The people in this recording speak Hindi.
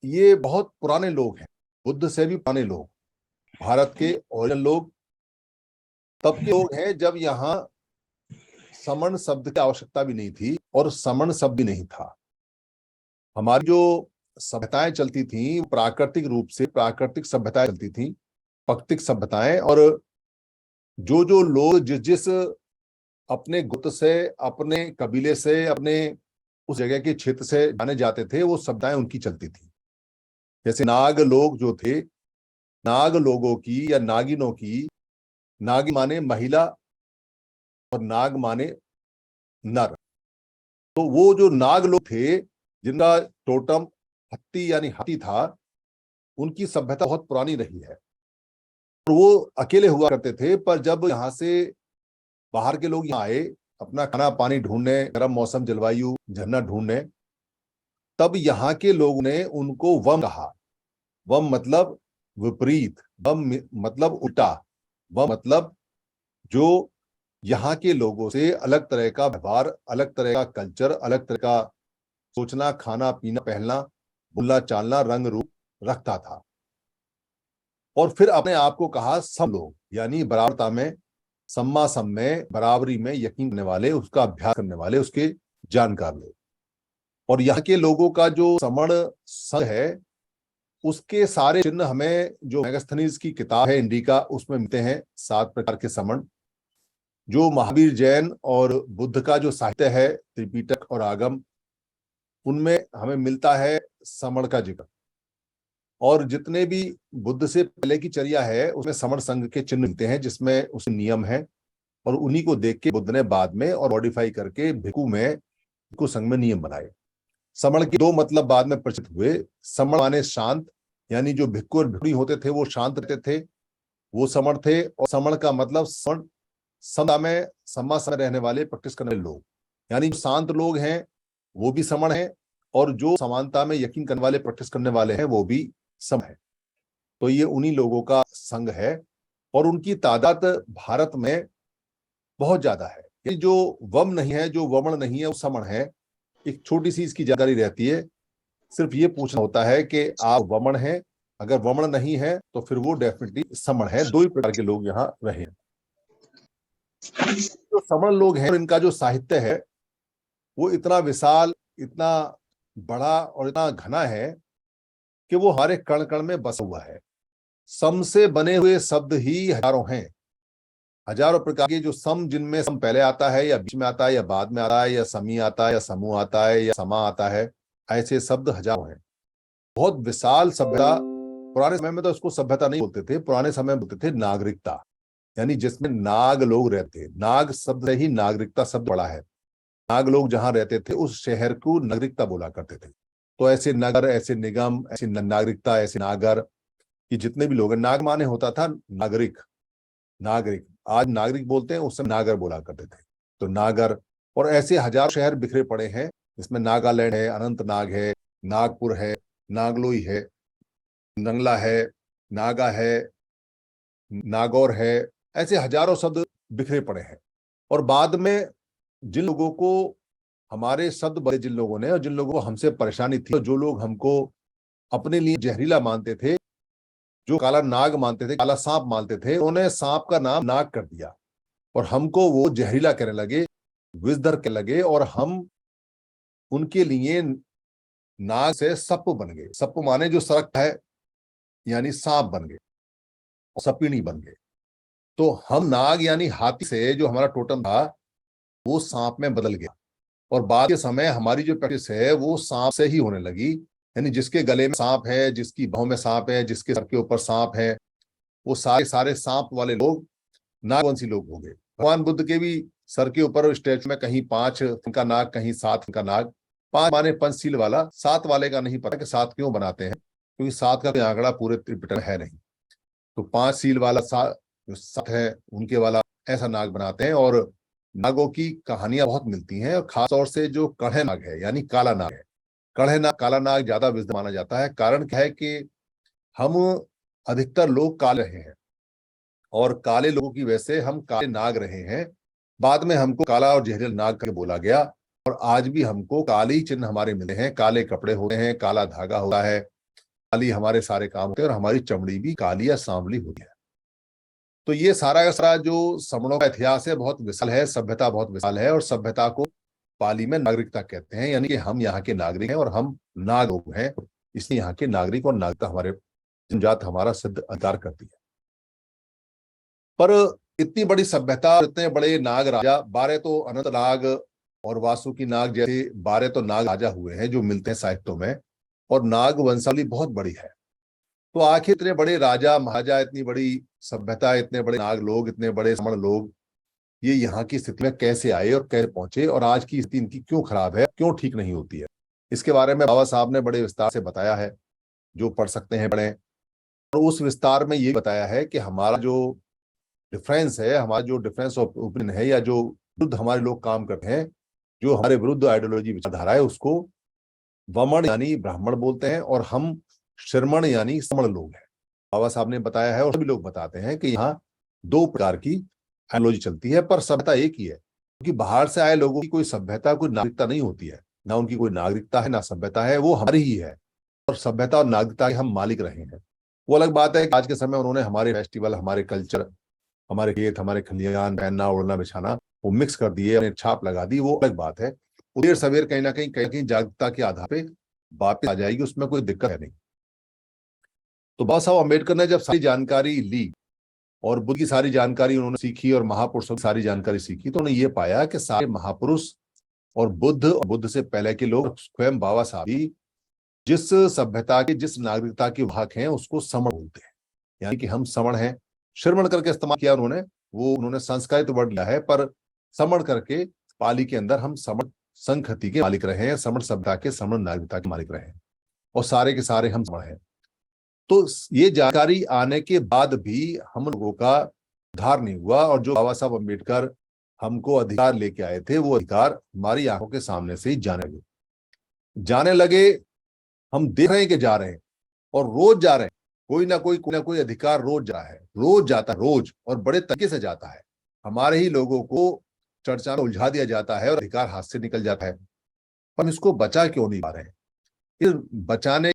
ये बहुत पुराने लोग हैं, बुद्ध से भी पुराने लोग, भारत के ओरिजिनल लोग, तब के लोग हैं जब यहाँ समण शब्द की आवश्यकता भी नहीं थी और समण शब्द भी नहीं था। हमारी जो सभ्यताएं चलती थी प्राकृतिक रूप से, प्राकृतिक सभ्यताएं चलती थी, प्राकृतिक सभ्यताएं। और जो जो लोग जिस जिस अपने गुट से, अपने कबीले से, अपने उस जगह के क्षेत्र से जाने जाते थे, वो सभ्यताएं उनकी चलती थी। जैसे नाग लोग जो थे, नाग लोगों की या नागिनों की, नागी माने महिला और नाग माने नर, तो वो जो नाग लोग थे जिनका टोटम हत्ती यानी हाथी था, उनकी सभ्यता बहुत पुरानी रही है और वो अकेले हुआ करते थे। पर जब यहाँ से बाहर के लोग यहाँ आए अपना खाना पानी ढूंढने, गर्म मौसम जलवायु झरना ढूंढने, तब यहाँ के लोगों ने उनको वम कहा। वम मतलब विपरीत, वम मतलब उल्टा, वम मतलब जो यहाँ के लोगों से अलग तरह का व्यवहार, अलग तरह का कल्चर, अलग तरह का सोचना, खाना पीना, पहनना, बोलना चालना, रंग रूप रखता था। और फिर अपने आप को कहा सम लोग, यानी बराबरता में, सम्मा सम में, बराबरी में यकीन करने वाले, उसका अभ्यास करने वाले, उसके जानकार लोग। और यहाँ के लोगों का जो समण संघ है, उसके सारे चिन्ह हमें जो मेगास्थनीज की किताब है इंडिका, उसमें मिलते हैं 7 प्रकार के समण। जो महावीर जैन और बुद्ध का जो साहित्य है, त्रिपिटक और आगम, उनमें हमें मिलता है समण का जिक्र। और जितने भी बुद्ध से पहले की चर्या है उसमें समण संघ के चिन्ह मिलते हैं, जिसमें उस नियम है, और उन्हीं को देख के बुद्ध ने बाद में और मॉडिफाई करके भिक्खु संघ में नियम बनाए। समण के 2 मतलब बाद में प्रचलित हुए। समण माने शांत, यानी जो भिक्खु और भिक्षुणी होते थे वो शांत रहते थे, वो समण थे। और समण का मतलब समण, समता में, सम्मा समय रहने वाले, प्रैक्टिस करने वाले लोग, यानी जो शांत लोग हैं वो भी समण है, और जो समानता में यकीन करने वाले, प्रैक्टिस करने वाले हैं, वो भी सम है। तो ये उन्हीं लोगों का संघ है और उनकी तादाद भारत में बहुत ज्यादा है। ये जो वम नहीं है, जो वमन नहीं है, वो समण है। एक छोटी सी इसकी जानकारी रहती है, सिर्फ ये पूछना होता है कि आप वमन हैं, अगर वमन नहीं है तो फिर वो डेफिनेटली समण है। 2 ही प्रकार के लोग यहाँ रहे हैं। जो समण लोग हैं, इनका जो साहित्य है वो इतना विशाल, इतना बड़ा और इतना घना है कि वो हमारे कण कण में बसा हुआ है। सम से बने हुए शब्द ही हजारों हैं, हजारों प्रकार के। जो सम, जिनमें सम पहले आता है या बीच में आता है या बाद में आता है, या समी आता है या समूह आता है या समा आता है, ऐसे शब्द हजारों हैं। बहुत विशाल सभ्यता। पुराने समय में तो उसको सभ्यता नहीं बोलते थे, पुराने समय में बोलते थे नागरिकता, यानी जिसमें नाग लोग रहते। नाग शब्द से ही नागरिकता शब्द बड़ा है। नाग लोग जहां रहते थे उस शहर को नागरिकता बोला करते थे। तो ऐसे नगर, ऐसे निगम, ऐसी नागरिकता, ऐसे नागर, कि जितने भी लोग हैं, नाग माने होता था नागरिक, नागरिक। आज नागरिक बोलते हैं, उस समय नागर बोला करते थे, तो नागर। और ऐसे हजार शहर बिखरे पड़े हैं, इसमें नागालैंड है, अनंतनाग है, नागपुर है, नागलोई है, नंगला है, नागा है, नागौर है। ऐसे हजारों शब्द बिखरे पड़े हैं। और बाद में जिन लोगों को हमारे शब्द बदले, जिन लोगों ने, और जिन लोगों को हमसे परेशानी थी, और जो लोग हमको अपने लिए जहरीला मानते थे, जो काला नाग मानते थे, काला सांप मानते थे, उन्होंने सांप का नाम नाग कर दिया और हमको वो जहरीला कहने लगे, विषधर कहने लगे, और हम उनके लिए नाग से सप बन गए। सप माने जो सरकता है, यानी सांप बन गए, सपिनी बन गए। तो हम नाग यानी हाथी से, जो हमारा टोटम था, वो सांप में बदल गया। और बाद के समय हमारी जो प्रैक्टिस है वो सांप से ही होने लगी, यानी जिसके गले में सांप है, जिसकी बाहों में सांप है, जिसके सर के ऊपर सांप है, वो सारे सारे सांप वाले लोग नागवंशी लोग हो गए। भगवान बुद्ध के भी सर के ऊपर स्टैचू में कहीं 5 का नाग, कहीं 7 का नाग। 5 माने पंचशील वाला, 7 वाले का नहीं पता कि 7 क्यों बनाते हैं, क्योंकि 7 का कोई आंकड़ा पूरे त्रिपिटक में है नहीं। तो 5 सील वाला जो 7 है उनके वाला ऐसा नाग बनाते हैं। और नागों की कहानियां बहुत मिलती हैं, और खासतौर से जो कढ़े नाग है, यानी काला नाग है, कढ़े नाग, काला नाग ज्यादा विषधर माना जाता है। कारण क्या है कि हम अधिकतर लोग काले रहे हैं, और काले लोगों की वजह से हम काले नाग रहे हैं। बाद में हमको काला और जहरीला नाग करके बोला गया, और आज भी हमको काले ही चिन्ह हमारे मिले हैं। काले कपड़े होते हैं, काला धागा होता है, काली हमारे सारे काम होते हैं और हमारी चमड़ी भी काली या सांवली होती है। तो ये सारा का सारा जो समणों का इतिहास है बहुत विशाल है, सभ्यता बहुत विशाल है, और सभ्यता को पाली में नागरिकता कहते हैं, यानी कि हम यहाँ के नागरिक हैं और हम नाग लोग हैं, इसलिए यहाँ के नागरिक और नागरिकता हमारे जनजात हमारा सिद्ध अधिकार करती है। पर इतनी बड़ी सभ्यता, इतने बड़े नाग राजा, 12 तो अनंत नाग और वासुकी नाग जैसे 12 तो नाग राजा हुए हैं जो मिलते हैं साहित्यों में, और नाग वंशावली बहुत बड़ी है। तो आखिर इतने बड़े राजा महाराजा, इतनी बड़ी सभ्यता, इतने बड़े नाग लोग, इतने बड़े समण लोग ये यहाँ की स्थिति में कैसे आए और कैसे पहुंचे, और आज की स्थिति इनकी क्यों खराब है, क्यों ठीक नहीं होती है, इसके बारे में बाबा साहब ने बड़े विस्तार से बताया है। जो पढ़ सकते हैं पढ़ें। और उस विस्तार में ये बताया है कि हमारा जो डिफरेंस है, हमारा जो डिफरेंस ऑफ ओपिनियन है, या जो विरुद्ध हमारे लोग काम करते हैं, जो हमारे विरुद्ध आइडियोलॉजी विचारधारा है, उसको वमन यानी ब्राह्मण बोलते हैं, और हम श्रमण यानी समण लोग हैं। बाबा साहब ने बताया है और सभी लोग बताते हैं कि यहाँ 2 प्रकार की आइडियोलॉजी चलती है, पर सभ्यता एक ही है, क्योंकि बाहर से आए लोगों की कोई सभ्यता, कोई नागरिकता नहीं होती है, ना उनकी कोई नागरिकता है ना सभ्यता है, वो हमारी ही है, और सभ्यता और नागरिकता के हम मालिक रहे हैं। वो अलग बात है कि आज के समय उन्होंने हमारे फेस्टिवल, हमारे कल्चर, हमारे खेत, हमारे खलियान, पहनना ओढ़ना बिछाना वो मिक्स कर दिए, उन्हें छाप लगा दी, वो अलग बात है। देर सवेर कहीं ना कहीं जागरूकता के आधार पे वापस आ जाएगी, उसमें कोई दिक्कत है नहीं। तो बाबा साहब अम्बेडकर ने जब सारी जानकारी ली और बुद्ध की सारी जानकारी उन्होंने सीखी और महापुरुषों की सारी जानकारी सीखी, तो उन्होंने ये पाया कि सारे महापुरुष और बुद्ध से पहले के लोग, स्वयं बाबा साहब भी जिस सभ्यता की, जिस नागरिकता की वाहक हैं, उसको समण बोलते हैं, यानी कि हम समण हैं। श्रमण करके इस्तेमाल किया उन्होंने, वो उन्होंने संस्कृत वर्ड लिया है, पर समण करके पाली के अंदर हम समण संस्कृति के मालिक रहे हैं, समण सभ्यता के, समण नागरिकता के मालिक रहे हैं, और सारे के सारे हम समण हैं। तो ये जानकारी आने के बाद भी हम लोगों का उद्धार नहीं हुआ, और जो बाबा साहब अम्बेडकर हमको अधिकार लेके आए थे, वो अधिकार हमारी आंखों के सामने से ही जाने लगे। हम देख रहे हैं कि जा रहे हैं, और रोज जा रहे हैं, कोई ना कोई अधिकार रोज जा रहा है, रोज जाता है, रोज, और बड़े तरीके से जाता है। हमारे ही लोगों को चर्चा में उलझा दिया जाता है और अधिकार हाथ से निकल जाता है। हम इसको बचा क्यों नहीं पा रहे हैं? बचाने